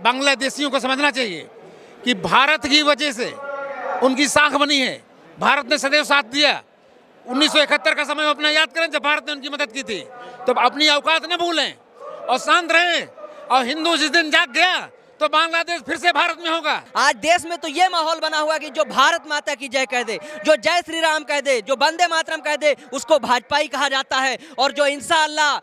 बांग्लादेशियों को समझना चाहिए कि भारत की वजह से उनकी साख बनी है। भारत ने सदैव साथ दिया। 1971 का समय अपना याद करें जब भारत ने उनकी मदद की थी। तो अपनी औकात न भूलें और शांत रहें। और हिंदू जिस दिन जाग गया तो बांग्लादेश फिर से भारत में होगा। आज देश में तो ये माहौल बना हुआ कि जो भारत माता की जय कह दे, जो जय श्री राम कह दे, जो वंदे मातरम कह दे, उसको भाजपाई कहा जाता है। और जो इंशाअल्लाह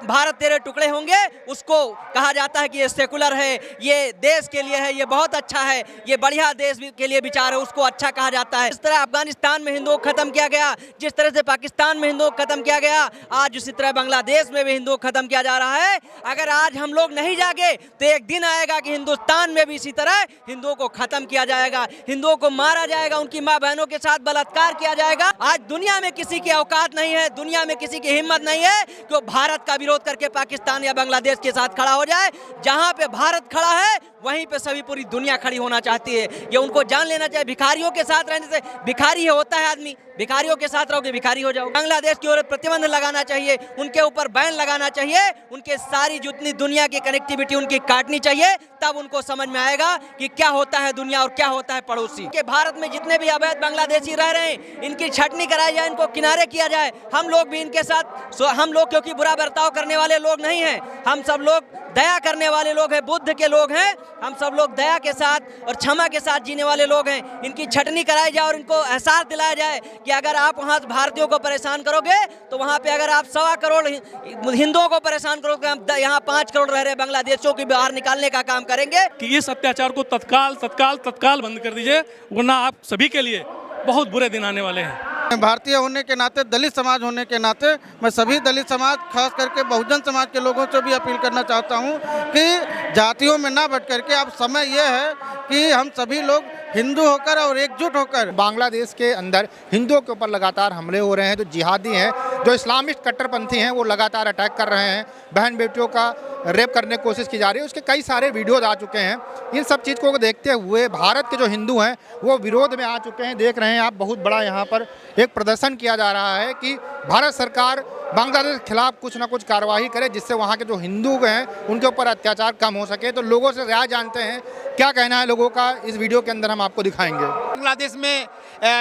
भारत तेरे टुकड़े होंगे, उसको कहा जाता है कि ये सेकुलर है, ये देश के लिए है, ये बहुत अच्छा है, ये बढ़िया देश के लिए विचार है, उसको अच्छा कहा जाता है। जिस तरह अफगानिस्तान में हिंदुओं को खत्म किया गया, जिस तरह से पाकिस्तान में हिंदुओं को खत्म किया गया, आज उसी तरह बांग्लादेश में भी हिंदुओं को खत्म किया जा रहा है। अगर आज हम लोग नहीं जागे तो एक दिन आएगा कि हिंदुस्तान में भी इसी तरह हिंदुओं को खत्म किया जाएगा, हिंदुओं को मारा जाएगा, उनकी मां बहनों के साथ बलात्कार किया जाएगा। आज दुनिया में किसी की औकात नहीं है, दुनिया में किसी की हिम्मत नहीं है कि वो भारत का विरोध करके पाकिस्तान या बांग्लादेश के साथ खड़ा हो जाए। जहां पे भारत खड़ा है वहीं पे सभी पूरी दुनिया खड़ी होना चाहती है। ये उनको जान लेना चाहिए। भिखारियों के साथ रहने से भिखारी है होता है आदमी, भिखारियों के साथ रहोगे भिखारी हो जाओगे। बांग्लादेश की ओर प्रतिबंध लगाना चाहिए, उनके ऊपर बैन लगाना चाहिए, उनके सारी जितनी दुनिया की कनेक्टिविटी उनकी काटनी चाहिए। तब उनको समझ में आएगा कि क्या होता है दुनिया और क्या होता है पड़ोसी। कि भारत में जितने भी अवैध बांग्लादेशी रह रहे हैं, इनकी छटनी कराई जाए, इनको किनारे किया जाए। हम लोग भी इनके साथ, हम लोग क्योंकि बुरा बर्ताव करने वाले लोग नहीं हैं, हम सब लोग दया करने वाले लोग हैं, बुद्ध के लोग हैं। हम सब लोग दया के साथ और क्षमा के साथ जीने वाले लोग हैं। इनकी छटनी कराई जाए और इनको एहसास दिलाया जाए कि अगर आप वहाँ भारतीयों को परेशान करोगे तो वहाँ पे अगर आप 1.25 करोड़ हिंदुओं को परेशान करोगे, हम यहाँ 5 करोड़ रह रहे बांग्लादेशियों की बाहर निकालने का काम करेंगे। कि इस अत्याचार को तत्काल बंद कर दीजिए, वरना आप सभी के लिए बहुत बुरे दिन आने वाले हैं। भारतीय होने के नाते, दलित समाज होने के नाते मैं सभी दलित समाज, खास करके बहुजन समाज के लोगों से भी अपील करना चाहता हूं कि जातियों में ना बट करके अब समय यह है कि हम सभी लोग हिंदू होकर और एकजुट होकर। बांग्लादेश के अंदर हिंदुओं के ऊपर लगातार हमले हो रहे हैं। जो जिहादी हैं, जो इस्लामिस्ट कट्टरपंथी हैं, वो लगातार अटैक कर रहे हैं। बहन बेटियों का रेप करने की कोशिश की जा रही है। उसके कई सारे वीडियोज आ चुके हैं। इन सब चीज़ को देखते हुए भारत के जो हिंदू हैं वो विरोध में आ चुके हैं। देख रहे हैं आप, बहुत बड़ा यहाँ पर एक प्रदर्शन किया जा रहा है कि भारत सरकार बांग्लादेश के खिलाफ कुछ ना कुछ कार्रवाई करे, जिससे वहाँ के जो हिंदू हैं उनके ऊपर अत्याचार कम हो सके। तो लोगों से राय जानते हैं क्या कहना है लोगों का, इस वीडियो के अंदर हम आपको दिखाएंगे। बांग्लादेश में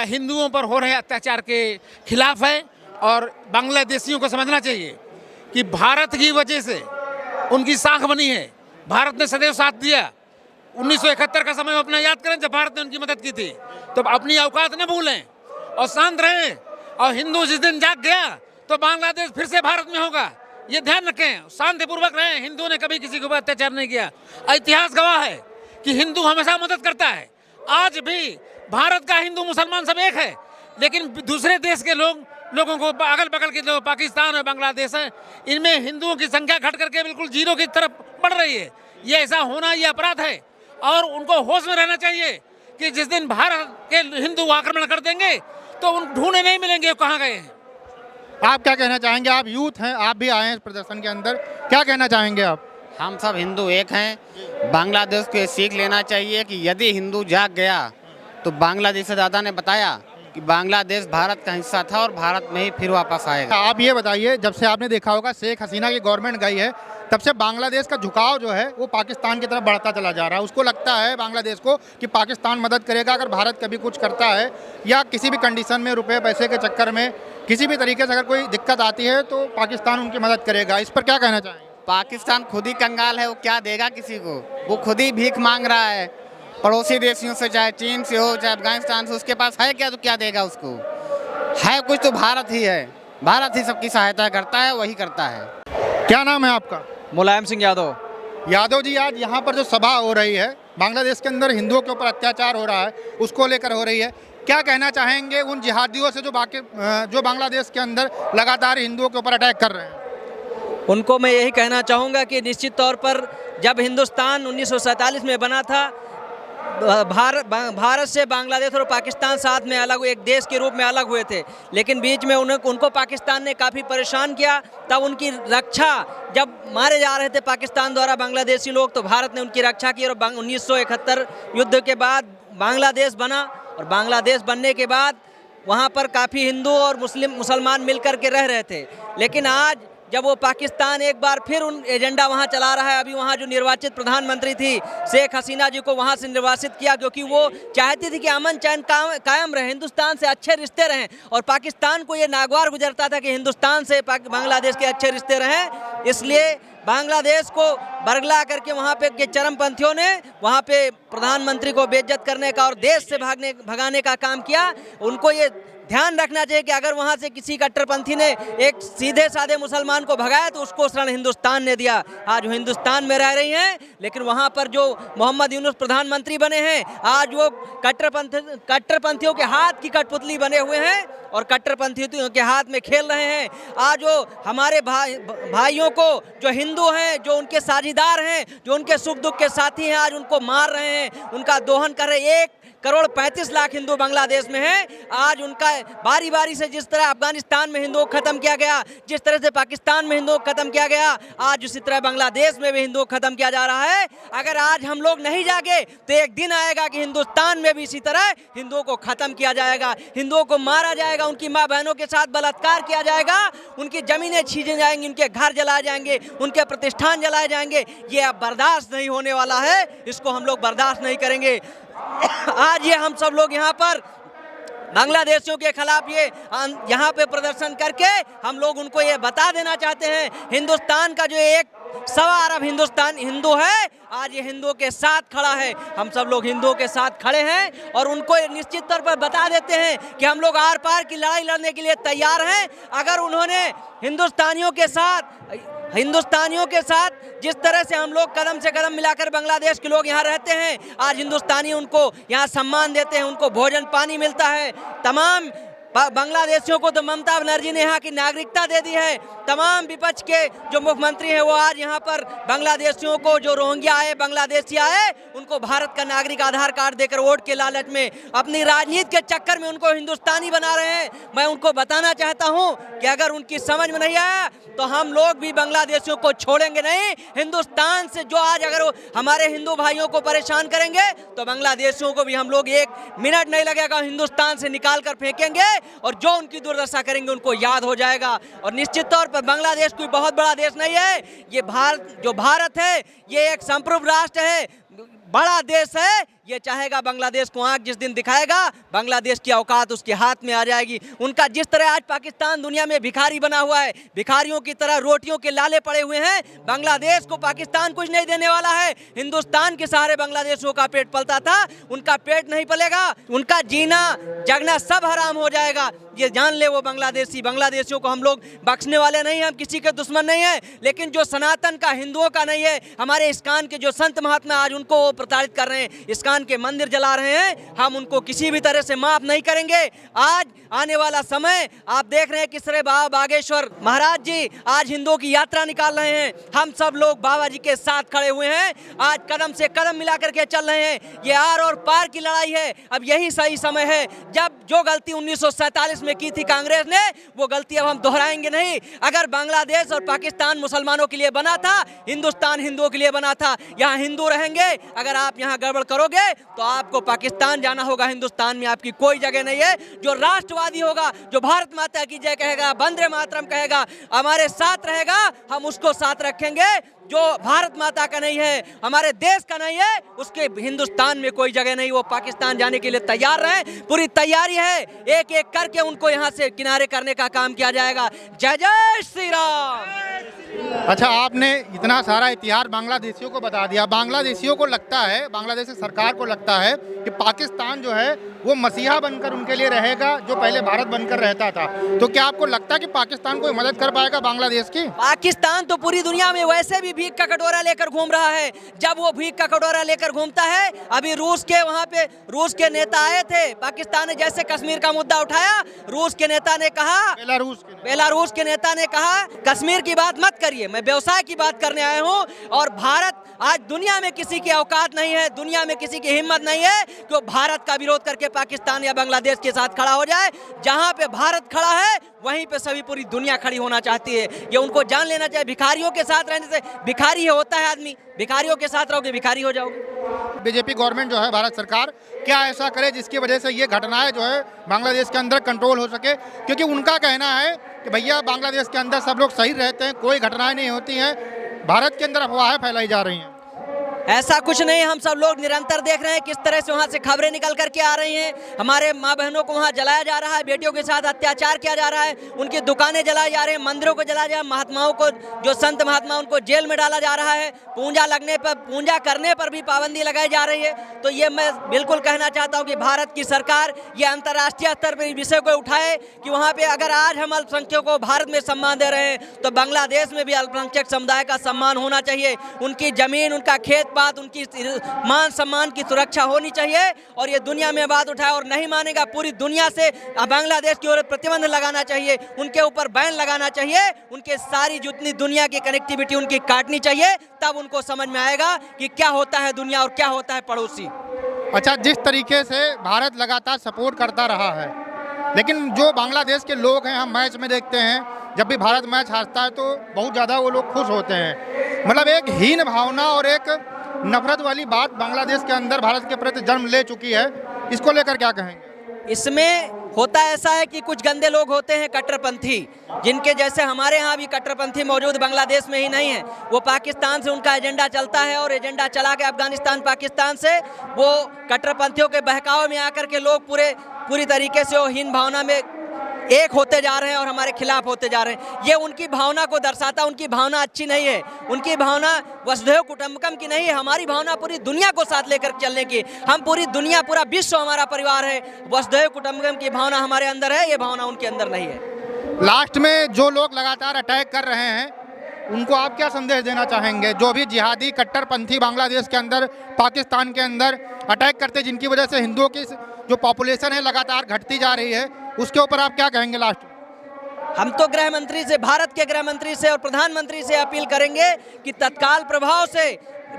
हिंदुओं पर हो रहे अत्याचार के खिलाफ है और बांग्लादेशियों को समझना चाहिए कि भारत की वजह से उनकी साख बनी है। भारत ने सदैव साथ दिया। 1971 का समय अपना याद करें जब भारत ने उनकी मदद की थी। तो अपनी औकात न भूलें और शांत रहें। और हिंदू जिस दिन जाग गया तो बांग्लादेश फिर से भारत में होगा। ये ध्यान रखें, शांतिपूर्वक रहें। हिंदू ने कभी किसी के ऊपर अत्याचार नहीं किया। इतिहास गवाह है कि हिंदू हमेशा मदद करता है। आज भी भारत का हिंदू मुसलमान सब एक है, लेकिन दूसरे देश के लोगों को अगल बगल के जो पाकिस्तान और बांग्लादेश है, इनमें हिंदुओं की संख्या घट करके बिल्कुल जीरो की तरफ बढ़ रही है। ये ऐसा होना ये अपराध है और उनको होश में रहना चाहिए कि जिस दिन भारत के हिंदू आक्रमण कर देंगे तो उन ढूंढे नहीं मिलेंगे कहाँ गए हैं। आप क्या कहना चाहेंगे? आप यूथ हैं, आप भी आए हैं इस प्रदर्शन के अंदर, क्या कहना चाहेंगे आप? हम सब हिंदू एक हैं। बांग्लादेश को ये सीख लेना चाहिए कि यदि हिंदू जाग गया तो बांग्लादेश से दादा ने बताया कि बांग्लादेश भारत का हिस्सा था और भारत में ही फिर वापस आएगा। आप ये बताइए, जब से आपने देखा होगा शेख हसीना की गवर्नमेंट गई है, तब से बांग्लादेश का झुकाव जो है वो पाकिस्तान की तरफ बढ़ता चला जा रहा है। उसको लगता है बांग्लादेश को कि पाकिस्तान मदद करेगा अगर भारत कभी कुछ करता है, या किसी भी कंडीशन में रुपए पैसे के चक्कर में किसी भी तरीके से अगर कोई दिक्कत आती है तो पाकिस्तान उनकी मदद करेगा। इस पर क्या कहना चाहेंगे? पाकिस्तान खुद ही कंगाल है, वो क्या देगा किसी को? वो खुद ही भीख मांग रहा है पड़ोसी देशों से, चाहे चीन से हो चाहे अफगानिस्तान से। उसके पास है क्या तो क्या देगा उसको? है कुछ तो भारत ही है। भारत ही सबकी सहायता करता है, वही करता है। क्या नाम है आपका? मुलायम सिंह यादव। यादव जी, आज यहाँ पर जो सभा हो रही है, बांग्लादेश के अंदर हिंदुओं के ऊपर अत्याचार हो रहा है, उसको लेकर हो रही है, क्या कहना चाहेंगे उन जिहादियों से जो बांग्लादेश के अंदर लगातार हिंदुओं के ऊपर अटैक कर रहे हैं? उनको मैं यही कहना चाहूँगा कि निश्चित तौर पर जब हिंदुस्तान 1947 में बना था, भारत से बांग्लादेश और पाकिस्तान साथ में अलग, एक देश के रूप में अलग हुए थे, लेकिन बीच में उनको पाकिस्तान ने काफ़ी परेशान किया। तब उनकी रक्षा, जब मारे जा रहे थे पाकिस्तान द्वारा बांग्लादेशी लोग, तो भारत ने उनकी रक्षा की। और 1971 युद्ध के बाद बांग्लादेश बना और बांग्लादेश बनने के बाद वहाँ पर काफ़ी हिंदू और मुसलमान मिल कर के रह रहे थे। लेकिन आज जब वो पाकिस्तान एक बार फिर उन एजेंडा वहाँ चला रहा है। अभी वहाँ जो निर्वाचित प्रधानमंत्री थी शेख हसीना जी को वहाँ से निर्वासित किया, क्योंकि वो चाहती थी कि अमन चैन कायम रहे, हिंदुस्तान से अच्छे रिश्ते रहें। और पाकिस्तान को ये नागवार गुजरता था कि हिंदुस्तान से बांग्लादेश के अच्छे रिश्ते रहें, इसलिए बांग्लादेश को बरगला करके वहाँ पे के चरमपंथियों ने वहाँ पे प्रधानमंत्री को बेइज्जत करने का और देश से भगाने का काम किया। उनको ये ध्यान रखना चाहिए कि अगर वहाँ से किसी कट्टरपंथी ने एक सीधे साधे मुसलमान को भगाया तो उसको शरण हिंदुस्तान ने दिया। आज वो हिंदुस्तान में रह रही हैं, लेकिन वहाँ पर जो मोहम्मद यूनुस प्रधानमंत्री बने हैं, आज वो कट्टरपंथियों के हाथ की कठपुतली बने हुए हैं और कट्टरपंथियों के हाथ में खेल रहे हैं। आज वो हमारे भाइयों को जो हिंदू हैं, जो उनके साझीदार हैं, जो उनके सुख दुख के साथी हैं, आज उनको मार रहे हैं, उनका दोहन कर रहे हैं। 1,35,00,000 हिंदू बांग्लादेश में हैं। आज उनका बारी बारी से जिस तरह अफगानिस्तान में हिंदुओं को खत्म किया गया, जिस तरह से पाकिस्तान में हिंदुओं को खत्म किया गया, आज उसी तरह बांग्लादेश में भी हिंदुओं को खत्म किया जा रहा है। अगर आज हम लोग नहीं जागे तो एक दिन आएगा कि हिंदुस्तान में भी इसी तरह हिंदुओं को खत्म किया जाएगा, हिंदुओं को मारा जाएगा, उनकी माँ बहनों के साथ बलात्कार किया जाएगा, उनकी जमीनें छीने जाएंगी, उनके घर जलाए जाएंगे, उनके प्रतिष्ठान जलाए जाएंगे। ये अब बर्दाश्त नहीं होने वाला है, इसको हम लोग बर्दाश्त नहीं करेंगे। आज ये हम सब लोग यहाँ पर बांग्लादेशियों के खिलाफ ये यहाँ पे प्रदर्शन करके हम लोग उनको ये बता देना चाहते हैं, हिंदुस्तान का जो 1.25 अरब हिंदू है, आज ये हिंदुओं के साथ खड़ा है। हम सब लोग हिंदुओं के साथ खड़े हैं और उनको निश्चित तौर पर बता देते हैं कि हम लोग आर पार की लड़ाई लड़ने के लिए तैयार हैं। अगर उन्होंने हिंदुस्तानियों के साथ जिस तरह से हम लोग कदम से कदम मिलाकर बांग्लादेश के लोग यहाँ रहते हैं, आज हिंदुस्तानी उनको यहाँ सम्मान देते हैं, उनको भोजन पानी मिलता है। तमाम बांग्लादेशियों को तो ममता बनर्जी ने यहाँ की नागरिकता दे दी है। तमाम विपक्ष के जो मुख्यमंत्री हैं वो आज यहाँ पर बांग्लादेशियों को, जो रोहिंग्या आए, बांग्लादेशी आए, उनको भारत का नागरिक आधार कार्ड देकर वोट के लालच में, अपनी राजनीति के चक्कर में उनको हिंदुस्तानी बना रहे हैं। मैं उनको बताना चाहता हूँ कि अगर उनकी समझ में नहीं आया तो हम लोग भी बांग्लादेशियों को छोड़ेंगे नहीं। हिंदुस्तान से जो आज अगर हमारे हिंदू भाइयों को परेशान करेंगे तो बांग्लादेशियों को भी हम लोग 1 मिनट नहीं लगेगा, हिंदुस्तान से निकाल कर फेंकेंगे और जो उनकी दुर्दशा करेंगे उनको याद हो जाएगा। और निश्चित तौर पर बांग्लादेश कोई बहुत बड़ा देश नहीं है, ये भारत है, ये एक संप्रभु राष्ट्र है, बड़ा देश है। ये चाहेगा बांग्लादेश को आंख जिस दिन दिखाएगा, बांग्लादेश की औकात उसके हाथ में आ जाएगी। उनका जिस तरह आज पाकिस्तान दुनिया में भिखारी बना हुआ है, भिखारियों की तरह रोटियों के लाले पड़े हुए हैं, बांग्लादेश को पाकिस्तान कुछ नहीं देने वाला है। हिंदुस्तान के सहारे बांग्लादेशियों का पेट पलता था, उनका पेट नहीं पलेगा, उनका जीना जगना सब हराम हो जाएगा। ये जान ले वो बांग्लादेशियों को हम लोग बख्शने वाले नहीं हैं, हम किसी के दुश्मन नहीं है। लेकिन जो सनातन का, हिंदुओं का नहीं है, हमारे इस्कान के जो संत महात्मा आज उनको वो प्रताड़ित कर रहे हैं, इस्कान के मंदिर जला रहे हैं, हम उनको किसी भी तरह से माफ नहीं करेंगे। आज आने वाला समय आप देख रहे हैं किस तरह बाबा बागेश्वर महाराज जी आज हिंदुओं की यात्रा निकाल रहे हैं। हम सब लोग बाबा जी के साथ खड़े हुए हैं, आज कदम से कदम मिला करके चल रहे हैं। ये आर और पार की लड़ाई है। अब यही सही समय है, जब जो गलती 1947 में की थी कांग्रेस ने, वो गलती अब हम दोहराएंगे नहीं। अगर बांग्लादेश और पाकिस्तान मुसलमानों के लिए बना था, हिंदुस्तान हिंदुओं के लिए बना था। यहाँ हिंदू रहेंगे, अगर आप यहाँ गड़बड़ करोगे तो आपको पाकिस्तान जाना होगा, हिंदुस्तान में आपकी कोई जगह नहीं है। जो राष्ट्रवादी होगा, जो भारत माता की जय कहेगा, वंदे मातरम कहेगा, हमारे साथ रहेगा, हम उसको साथ रखेंगे। जो भारत माता का नहीं है, हमारे देश का नहीं है, उसके हिंदुस्तान में कोई जगह नहीं। वो पाकिस्तान जाने के लिए तैयार रहे, पूरी तैयारी है। एक एक करके उनको यहाँ से किनारे करने का काम किया जाएगा। जय जय श्री राम। अच्छा, आपने इतना सारा इतिहास बांग्लादेशियों को बता दिया। बांग्लादेशियों को लगता है, बांग्लादेश सरकार को लगता है कि पाकिस्तान जो है वो मसीहा बनकर उनके लिए रहेगा, जो पहले भारत बनकर रहता था। तो क्या आपको लगता है कि पाकिस्तान कोई मदद कर पाएगा बांग्लादेश की? पाकिस्तान तो पूरी दुनिया में वैसे भी भीख का कटोरा लेकर घूम रहा है। जब वो भीख का कटोरा लेकर घूमता है, अभी रूस के वहाँ पे रूस के नेता आए थे, पाकिस्तान ने जैसे कश्मीर का मुद्दा उठाया, रूस के नेता ने कहा, बेलारूस के नेता ने कहा कश्मीर की बात मत करिए, मैं व्यवसाय की बात करने आया हूँ। और भारत आज दुनिया में किसी की औकात नहीं है, दुनिया में किसी की हिम्मत नहीं है कि वो भारत का विरोध करके पाकिस्तान या बांग्लादेश के साथ खड़ा हो जाए। जहाँ पे भारत खड़ा है वहीं पे सभी पूरी दुनिया खड़ी होना चाहती है। ये उनको जान लेना चाहिए। भिखारियों के साथ रहने से भिखारी होता है आदमी, भिखारियों के साथ रहोगे भिखारी हो जाओगे। बीजेपी गवर्नमेंट जो है, भारत सरकार क्या ऐसा करे जिसकी वजह से ये घटनाएं जो है बांग्लादेश के अंदर कंट्रोल हो सके, क्योंकि उनका कहना है कि भैया बांग्लादेश के अंदर सब लोग सही रहते हैं, कोई घटनाएं नहीं होती हैं, भारत के अंदर अफवाहें फैलाई जा रही हैं। ऐसा कुछ नहीं, हम सब लोग निरंतर देख रहे हैं किस तरह से वहाँ से खबरें निकल करके आ रही हैं। हमारे माँ बहनों को वहाँ जलाया जा रहा है, बेटियों के साथ अत्याचार किया जा रहा है, उनकी दुकानें जलाई जा रही हैं, मंदिरों को जलाया जा रहा है, महात्माओं को, जो संत महात्मा उनको जेल में डाला जा रहा है, पूजा करने पर भी पाबंदी लगाई जा रही है। तो ये मैं बिल्कुल कहना चाहता हूँ कि भारत की सरकार ये अंतर्राष्ट्रीय स्तर पर इस विषय को उठाए कि वहाँ पे अगर आज हम अल्पसंख्यकों को भारत में सम्मान दे रहे हैं तो बांग्लादेश में भी अल्पसंख्यक समुदाय का सम्मान होना चाहिए। उनकी जमीन, उनका खेत बात, उनकी मान सम्मान की सुरक्षा होनी चाहिए और ये दुनिया में बात उठाए। और नहीं मानेगा, पूरी दुनिया से बांग्लादेश की ओर प्रतिबंध लगाना चाहिए, उनके ऊपर बैन लगाना चाहिए, उनके सारी जितनी दुनिया की कनेक्टिविटी उनकी काटनी चाहिए, तब उनको समझ में आएगा कि क्या होता है दुनिया और क्या होता है पड़ोसी। अच्छा, जिस तरीके से भारत लगातार सपोर्ट करता रहा है, लेकिन जो बांग्लादेश के लोग हैं, हम मैच में देखते हैं जब भी भारत मैच हारता है तो बहुत ज़्यादा वो लोग खुश होते हैं। मतलब एक हीन भावना और एक नफरत वाली बात बांग्लादेश के अंदर भारत के प्रति जन्म ले चुकी है, इसको लेकर क्या कहेंगे? इसमें होता ऐसा है कि कुछ गंदे लोग होते हैं कट्टरपंथी, जिनके जैसे हमारे यहाँ भी कट्टरपंथी मौजूद बांग्लादेश में ही नहीं है। वो पाकिस्तान से उनका एजेंडा चलता है और एजेंडा चला के अफगानिस्तान पाकिस्तान से वो कट्टरपंथियों के बहकाव में आकर के लोग पूरी तरीके से वो हीन भावना में एक होते जा रहे हैं और हमारे खिलाफ होते जा रहे हैं। ये उनकी भावना को दर्शाता, उनकी भावना अच्छी नहीं है, उनकी भावना वसुधैव कुटुंबकम की नहीं है। हमारी भावना पूरी दुनिया को साथ लेकर चलने की, हम पूरी दुनिया, पूरा विश्व हमारा परिवार है। वसुधैव कुटुंबकम की भावना हमारे अंदर है, ये भावना उनके अंदर नहीं है। लास्ट में जो लोग लगातार अटैक कर रहे हैं उनको आप क्या संदेश देना चाहेंगे? जो भी जिहादी कट्टरपंथी बांग्लादेश के अंदर, पाकिस्तान के अंदर अटैक करते, जिनकी वजह से हिंदुओं की जो पॉपुलेशन है लगातार घटती जा रही है, उसके ऊपर आप क्या कहेंगे लास्ट? हम तो गृह मंत्री से, भारत के गृह मंत्री से और प्रधानमंत्री से अपील करेंगे कि तत्काल प्रभाव से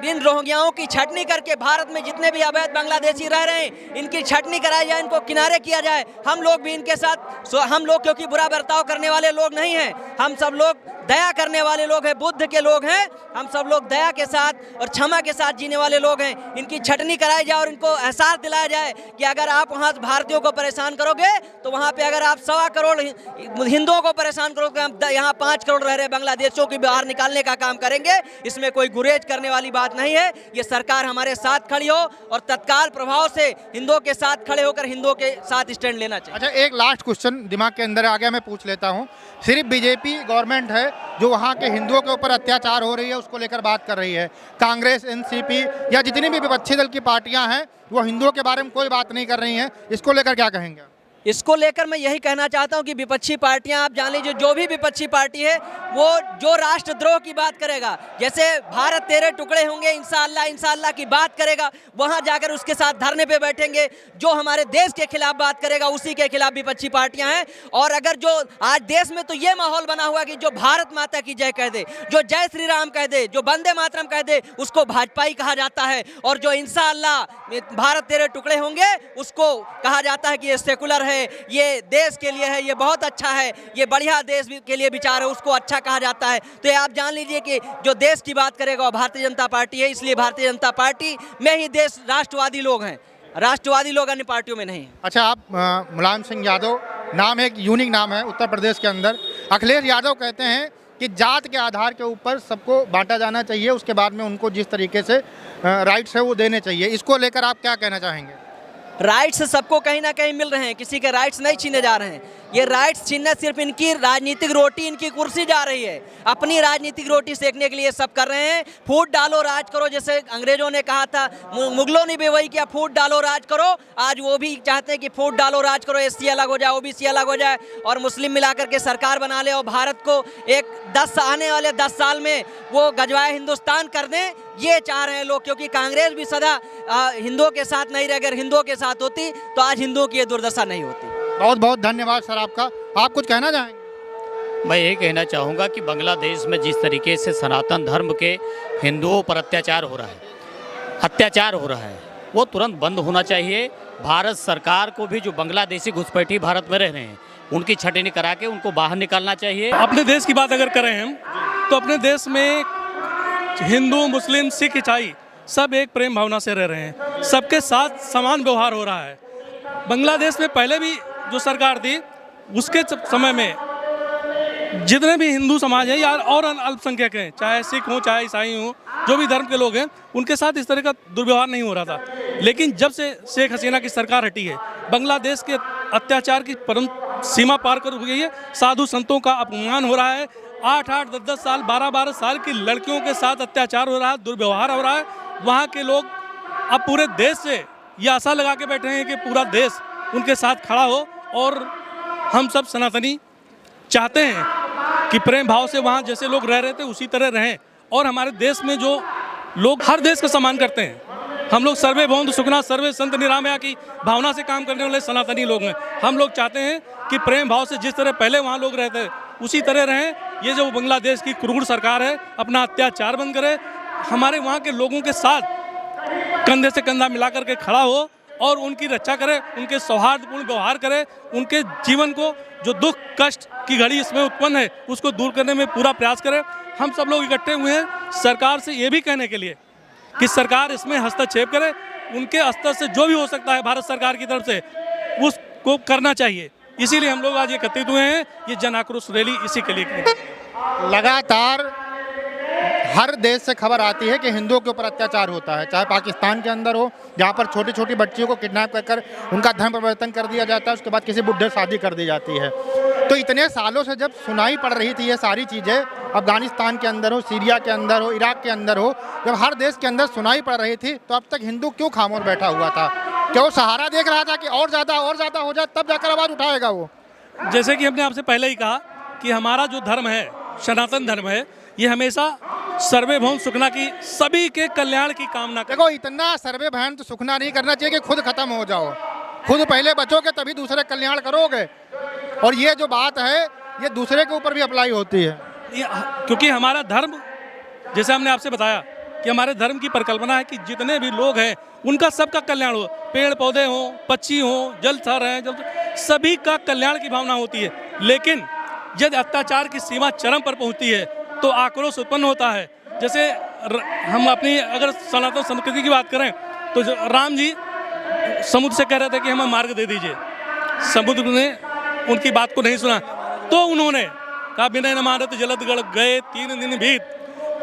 इन रोहिंग्याओं की छटनी करके भारत में जितने भी अवैध बांग्लादेशी रह रहे हैं इनकी छटनी कराई जाए, इनको किनारे किया जाए। हम लोग भी इनके साथ, हम लोग क्योंकि बुरा बर्ताव करने वाले लोग नहीं हैं, हम सब लोग दया करने वाले लोग हैं, बुद्ध के लोग हैं, हम सब लोग दया के साथ और क्षमा के साथ जीने वाले लोग हैं। इनकी छटनी कराई जाए और इनको एहसास दिलाया जाए कि अगर आप वहाँ भारतीयों को परेशान करोगे तो वहाँ पे अगर आप 1.25 करोड़ हिंदुओं को परेशान करोगे, हम यहाँ 5 करोड़ रह रहे बांग्लादेशियों की बाहर निकालने का काम करेंगे। इसमें कोई गुरेज करने वाली बात नहीं है। ये सरकार हमारे साथ खड़ी हो और तत्काल प्रभाव से हिंदुओं के साथ खड़े होकर हिंदुओं के साथ स्टैंड लेना चाहिए। अच्छा, एक लास्ट क्वेश्चन दिमाग के अंदर आ गया, मैं पूछ लेता हूँ। सिर्फ बीजेपी गवर्नमेंट है जो वहाँ के हिंदुओं के ऊपर अत्याचार हो रही है उसको लेकर बात कर रही है? कांग्रेस, एनसीपी या जितनी भी विपक्षी दल की पार्टियां हैं वो हिंदुओं के बारे में कोई बात नहीं कर रही हैं, इसको लेकर क्या कहेंगे? इसको लेकर मैं यही कहना चाहता हूं कि विपक्षी पार्टियां, आप जान लीजिए, जो भी विपक्षी पार्टी है वो जो राष्ट्रद्रोह की बात करेगा, जैसे भारत तेरे टुकड़े होंगे इंशाअल्लाह इंशाअल्लाह की बात करेगा, वहां जाकर उसके साथ धरने पे बैठेंगे। जो हमारे देश के खिलाफ बात करेगा उसी के खिलाफ विपक्षी पार्टियां हैं। और अगर जो आज देश में तो ये माहौल बना हुआ कि जो भारत माता की जय कह दे, जो जय श्री राम कह दे, जो वंदे मातरम कह दे, उसको भाजपाई कहा जाता है। और जो इंशाअल्लाह भारत तेरे टुकड़े होंगे उसको कहा जाता है कि ये सेकुलर है, ये देश के लिए है, ये बहुत अच्छा है, ये बढ़िया देश के लिए विचार है, उसको अच्छा कहा जाता है। तो ये आप जान लीजिए कि जो देश की बात करेगा वो भारतीय जनता पार्टी है। इसलिए भारतीय जनता पार्टी में ही देश राष्ट्रवादी लोग हैं, राष्ट्रवादी लोग अन्य पार्टियों में नहीं। अच्छा, आप मुलायम सिंह यादव नाम एक यूनिक नाम है उत्तर प्रदेश के अंदर। अखिलेश यादव कहते हैं कि जात के आधार के ऊपर सबको बांटा जाना चाहिए, उसके बाद में उनको जिस तरीके से राइट्स है वो देने चाहिए। इसको लेकर आप क्या कहना चाहेंगे? राइट्स सबको कहीं ना कहीं मिल रहे हैं, किसी के राइट्स नहीं छीने जा रहे हैं। ये राइट्स छीनना सिर्फ इनकी राजनीतिक रोटी, इनकी कुर्सी जा रही है, अपनी राजनीतिक रोटी सेकने के लिए सब कर रहे हैं। फूट डालो राज करो, जैसे अंग्रेजों ने कहा था, मुगलों ने भी वही किया, फूट डालो राज करो। आज वो भी चाहते हैं कि फूट डालो राज करो, एससी अलग हो जाए, ओबीसी अलग हो जाए और मुस्लिम मिलाकर के सरकार बना ले और भारत को एक आने वाले 10 साल में वो गजवाए हिंदुस्तान कर दें। ये चाह रहे हैं लोग, क्योंकि कांग्रेस भी सदा हिंदुओं के साथ नहीं रह, अगर हिंदुओं के साथ होती तो आज हिंदुओं की ये दुर्दशा नहीं होती। बहुत बहुत धन्यवाद सर आपका। आप कुछ कहना चाहेंगे? मैं ये कहना चाहूँगा कि बांग्लादेश में जिस तरीके से सनातन धर्म के हिंदुओं पर अत्याचार हो रहा है वो तुरंत बंद होना चाहिए। भारत सरकार को भी जो बांग्लादेशी घुसपैठी भारत में रह रहे हैं उनकी छटनी करा के उनको बाहर निकालना चाहिए। अपने देश की बात अगर करें हम तो अपने देश में हिंदू, मुस्लिम, सिख, ईसाई सब एक प्रेम भावना से रह रहे हैं, सबके साथ समान व्यवहार हो रहा है। बांग्लादेश में पहले भी जो सरकार थी उसके समय में जितने भी हिंदू समाज है या और अल्पसंख्यक हैं, चाहे सिख हों चाहे ईसाई हों, जो भी धर्म के लोग हैं, उनके साथ इस तरह का दुर्व्यवहार नहीं हो रहा था। लेकिन जब से शेख हसीना की सरकार हटी है, बांग्लादेश के अत्याचार की परम सीमा पार कर गई है। साधु संतों का अपमान हो रहा है, 8-8, 10-10 साल, 12-12 साल की लड़कियों के साथ अत्याचार हो रहा है, दुर्व्यवहार हो रहा है। वहाँ के लोग अब पूरे देश से ये आशा लगा के बैठे हैं कि पूरा देश उनके साथ खड़ा हो, और हम सब सनातनी चाहते हैं कि प्रेम भाव से वहाँ जैसे लोग रह रहे थे उसी तरह रहें। और हमारे देश में जो लोग हर देश का सम्मान करते हैं, हम लोग सर्वे भवन्तु सुखिनः सर्वे सन्तु निरामया की भावना से काम करने वाले सनातनी लोग हैं। हम लोग चाहते हैं कि प्रेम भाव से जिस तरह पहले वहाँ लोग रहते उसी तरह रहें। ये जो बांग्लादेश की क्रूर सरकार है अपना अत्याचार बंद करे, हमारे वहाँ के लोगों के साथ कंधे से कंधा मिला करके खड़ा हो और उनकी रक्षा करे, उनके सौहार्दपूर्ण व्यवहार करे, उनके जीवन को जो दुख कष्ट की घड़ी इसमें उत्पन्न है उसको दूर करने में पूरा प्रयास करे। हम सब लोग इकट्ठे हुए हैं सरकार से ये भी कहने के लिए कि सरकार इसमें हस्तक्षेप करे, उनके स्तर से जो भी हो सकता है भारत सरकार की तरफ से उसको करना चाहिए। इसीलिए हम लोग आज एकत्रित हुए हैं, ये जन आक्रोश रैली इसी के लिए की। लगातार हर देश से खबर आती है कि हिंदुओं के ऊपर अत्याचार होता है, चाहे पाकिस्तान के अंदर हो जहाँ पर छोटी छोटी बच्चियों को किडनैप कर उनका धर्म परिवर्तन कर दिया जाता है, उसके बाद किसी बुढ़े शादी कर दी जाती है। तो इतने सालों से जब सुनाई पड़ रही थी ये सारी चीज़ें, अफगानिस्तान के अंदर हो, सीरिया के अंदर हो, इराक के अंदर हो, जब हर देश के अंदर सुनाई पड़ रही थी तो अब तक हिंदू क्यों खामोश बैठा हुआ था? क्या वो सहारा देख रहा था कि और ज़्यादा हो जाए तब जाकर आवाज़ उठाएगा वो? जैसे कि हमने आपसे पहले ही कहा कि हमारा जो धर्म है, सनातन धर्म है, ये हमेशा सर्वे भवन्तु सुखिनः की सभी के कल्याण की कामना करता है। देखो, इतना सर्वे भवन्तु सुखिनः नहीं करना चाहिए कि खुद खत्म हो जाओ, खुद पहले बचोगे तभी दूसरे कल्याण करोगे। और ये जो बात है ये दूसरे के ऊपर भी अप्लाई होती है, क्योंकि हमारा धर्म, जैसे हमने आपसे बताया कि हमारे धर्म की परिकल्पना है कि जितने भी लोग हैं उनका सबका कल्याण हो, पेड़ पौधे हों, पक्षी हों, जलचर हैं, सभी का कल्याण की भावना होती है। लेकिन जब अत्याचार की सीमा चरम पर पहुंचती है तो आक्रोश उत्पन्न होता है। जैसे हम अपनी अगर सनातन संस्कृति की बात करें तो राम जी समुद्र से कह रहे थे कि हमें मार्ग दे दीजिए, समुद्र ने उनकी बात को नहीं सुना तो उन्होंने कहा बिना न मारत जलद गड़ गए 3 दिन बीत,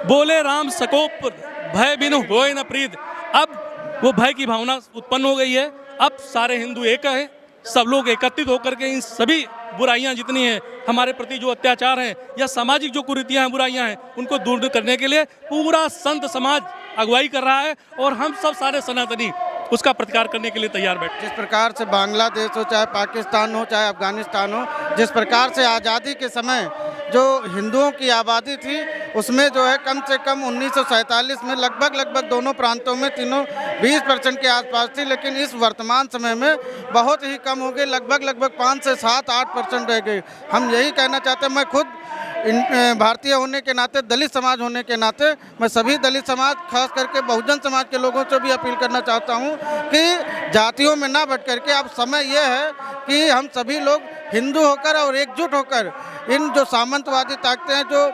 बोले राम सकोप भय बिनु होए न प्रीत। अब वो भय की भावना उत्पन्न हो गई है। अब सारे हिंदू एक हैं, सब लोग एकत्रित होकर के इन सभी बुराइयां जितनी हैं हमारे प्रति जो अत्याचार हैं या सामाजिक जो कुरीतियां हैं, बुराइयां हैं, उनको दूर करने के लिए पूरा संत समाज अगुवाई कर रहा है और हम सब सारे सनातनी उसका प्रतिकार करने के लिए तैयार बैठे। जिस प्रकार से बांग्लादेश हो, चाहे पाकिस्तान हो, चाहे अफगानिस्तान हो, जिस प्रकार से आज़ादी के समय जो हिंदुओं की आबादी थी उसमें जो है कम से कम 1947 में लगभग दोनों प्रांतों में तीनों 20% के आसपास थी, लेकिन इस वर्तमान समय में बहुत ही कम हो गई, लगभग 5 से 7-8% रह गई। हम यही कहना चाहते हैं, मैं खुद भारतीय होने के नाते, दलित समाज होने के नाते, मैं सभी दलित समाज खास करके बहुजन समाज के लोगों से भी अपील करना चाहता हूं कि जातियों में ना बट करके अब समय यह है कि हम सभी लोग हिंदू होकर और एकजुट होकर इन जो सामंतवादी ताकतें हैं, जो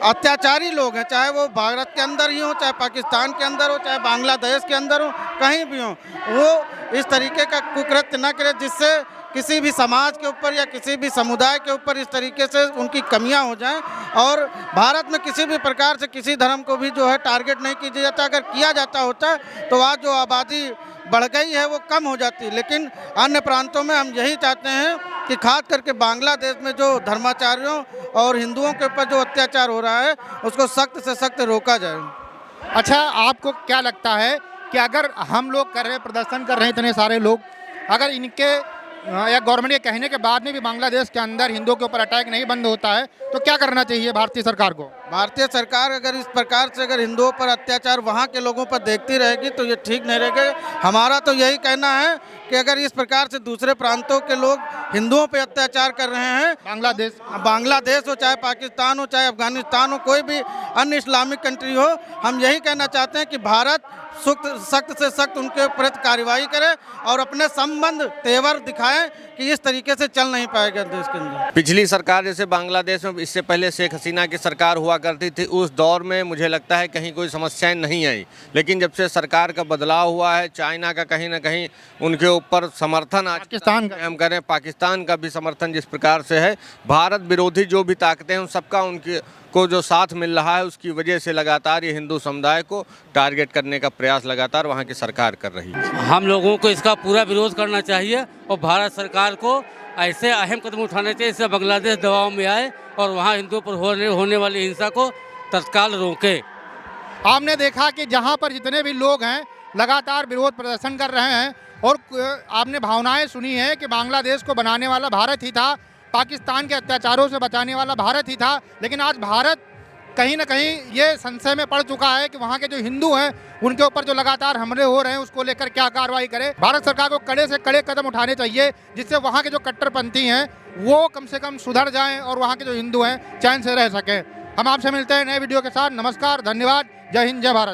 अत्याचारी लोग हैं, चाहे वो भारत के अंदर ही हो, चाहे पाकिस्तान के अंदर हो, चाहे बांग्लादेश के अंदर हो, कहीं भी हो, वो इस तरीके का कुकृत्य न करे जिससे किसी भी समाज के ऊपर या किसी भी समुदाय के ऊपर इस तरीके से उनकी कमियां हो जाएं। और भारत में किसी भी प्रकार से किसी धर्म को भी जो है टारगेट नहीं किया जाता। अगर किया जाता होता तो आज जो आबादी बढ़ गई है वो कम हो जाती। लेकिन अन्य प्रांतों में हम यही चाहते हैं कि खास करके बांग्लादेश में जो धर्माचार्यों और हिंदुओं के ऊपर जो अत्याचार हो रहा है उसको सख्त से सख्त रोका जाए। अच्छा, आपको क्या लगता है कि अगर हम लोग कर रहे प्रदर्शन कर रहे हैं इतने सारे लोग, अगर इनके या गवर्नमेंट के कहने के बाद में भी बांग्लादेश के अंदर हिंदुओं के ऊपर अटैक नहीं बंद होता है तो क्या करना चाहिए भारतीय सरकार को? भारतीय सरकार अगर इस प्रकार से अगर हिंदुओं पर अत्याचार वहाँ के लोगों पर देखती रहेगी तो ये ठीक नहीं रहेगा। हमारा तो यही कहना है कि अगर इस प्रकार से दूसरे प्रांतों के लोग हिंदुओं पर अत्याचार कर रहे हैं, बांग्लादेश हो, चाहे पाकिस्तान हो, चाहे अफगानिस्तान हो, कोई भी अन्य इस्लामिक कंट्री हो, हम यही कहना चाहते हैं कि भारत सख्त से सख्त उनके प्रति कार्रवाई करे और अपने संबंध तेवर दिखाएं कि इस तरीके से चल नहीं पाएगा देश के अंदर। पिछली सरकार जैसे बांग्लादेश में इससे पहले शेख हसीना की सरकार हुआ करती थी, उस दौर में मुझे लगता है कहीं कोई समस्याएं नहीं आई, लेकिन जब से सरकार का बदलाव हुआ है, चाइना का कहीं ना कहीं उनके ऊपर समर्थन, आज पाकिस्तान का हम करें पाकिस्तान का भी समर्थन जिस प्रकार से है, भारत विरोधी जो भी ताकतें हैं उन सबका उनके को जो साथ मिल रहा है, उसकी वजह से लगातार ये हिंदू समुदाय को टारगेट करने का प्रयास लगातार वहाँ की सरकार कर रही है। हम लोगों को इसका पूरा विरोध करना चाहिए और भारत सरकार को ऐसे अहम कदम उठाने चाहिए इससे बांग्लादेश दबाव में आए और वहाँ हिंदुओं पर होने वाली हिंसा को तत्काल रोके। आपने देखा कि जहाँ पर जितने भी लोग हैं लगातार विरोध प्रदर्शन कर रहे हैं और आपने भावनाएं सुनी है कि बांग्लादेश को बनाने वाला भारत ही था, पाकिस्तान के अत्याचारों से बचाने वाला भारत ही था, लेकिन आज भारत कहीं ना कहीं ये संशय में पड़ चुका है कि वहाँ के जो हिंदू हैं उनके ऊपर जो लगातार हमले हो रहे हैं उसको लेकर क्या कार्रवाई करे। भारत सरकार को कड़े से कड़े कदम उठाने चाहिए जिससे वहाँ के जो कट्टरपंथी हैं वो कम से कम सुधर जाएं और वहाँ के जो हिंदू हैं चैन से रह सकें। हम आपसे मिलते हैं नए वीडियो के साथ। नमस्कार, धन्यवाद, जय हिंद, जय भारत।